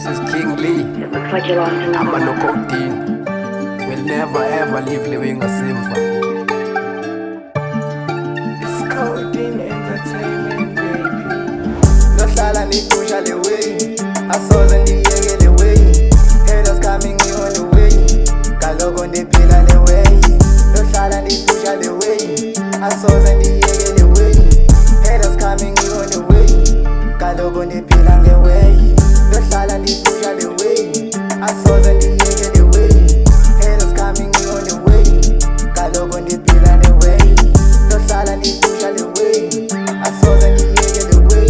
is King Lee. It looks like you lost him. I'm a knockout team. We'll never ever leave living a silver. It's Codeine Entertainment, baby. Nohlala nipusha le way, asoze ndiyeke le way. Haters coming on the way, kaloku ndiphila le way. Nohlala nipusha le way, asoze ndiyeke le way. Haters coming on the way, kaloku ndiphila nge way. Nohlala nipusha le way, asoze ndiyeke le way. Haters coming on the way, kaloku ndiphila le way. Nohlala nipusha le way, asoze ndiyeke le way.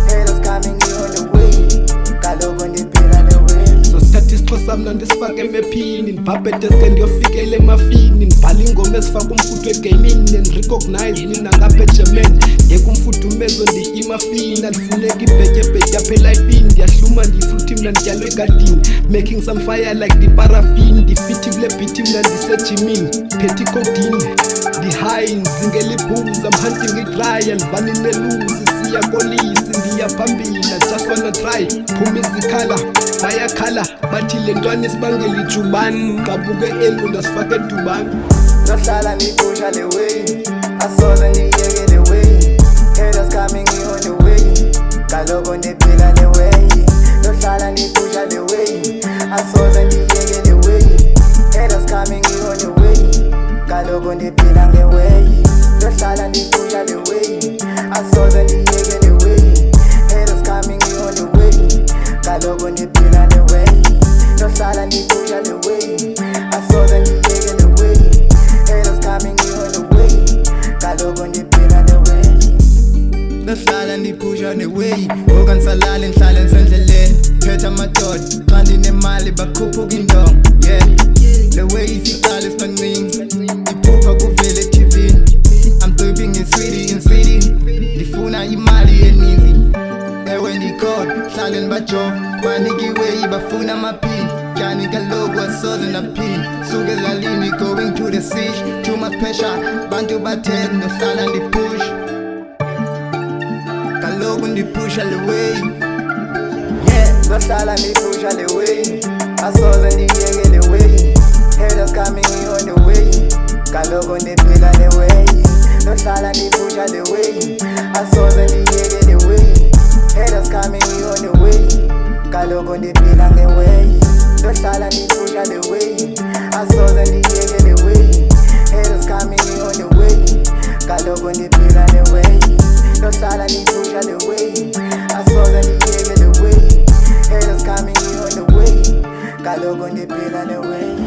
Haters coming on the way, kaloku ndiphila le way. So sithatha isixhosa mna ndisifake emephini, ndibhabhede eske ndiyofikele emafini, ndibhala ingoma ezifaka umfutho egaming and recognize nina ngapha eGerman. Ndiyeka umfudumezo ndi-imafini, alifuneka ibhetyebhetya apha elifini, ndiyahluma ndiyifruthi mna ndityalwe egadini, making some fire like the-paraffin. Ndifithi kule beat mna ndisejimini, phethe icodeine ndi-high, ndizingela ibooze, I'm hunting i-trial, vani neluzi, siya kolisi, ndiya phambili, I just wanna try, phuma izikhala bayakhala, bathi le ntwana isibangela ijubani, qabuke elu ndasifake edubani. Nohlala nipusha le way, asoze ndiyeke le way. Haters coming on the way, kaloku ndiphila le way. Nohlala nipusha le way, asoze ndiyeke le way. Haters coming on the way, kaloku ndiphila nge way. Nohlala nipusha le way, asoze ndiyeke le way. Haters coming on the way, kaloku ndiphila le way. Nohlala nipusha le way, asoze ndiyeke le way. Haters coming on the way, kaloku ndiphila le way. Nohlala ndiphusha ne way, ngoku andisalali ndihlale ndisendleleni. Phethe amadoda xa ndinemali bakhuphuka indongo, yeah. Le way isiqala esibancini, iphupha kuvele eTVini. I'm dripping in city, ndifuna imali eninzi. Ewe ndikhona, hlale ndibajova, banikiweyi bafuna amaphini. Njani kaloku asoze ndaphini, suke elalini going to the siege. Too much pressure, bantu bathethe nohlala ndipush. Kaloku ndipusha le way, yeah. Nohlala ndipusha le way, asoze ndiyeke le way. Haters coming on the way, kaloku ndiphila le way. Nohlala ndipusha le way, asoze ndiyeke le way. Haters coming on the way, kaloku ndiphila nge way. Nohlala ndipusha le way, asoze ndiyeke le way. Haters coming on the way, kaloku ndiphila le way. Nohlala ndipusha le way, asoze ndiyeke le way. Haters coming on the way, kaloku ndiphila le way.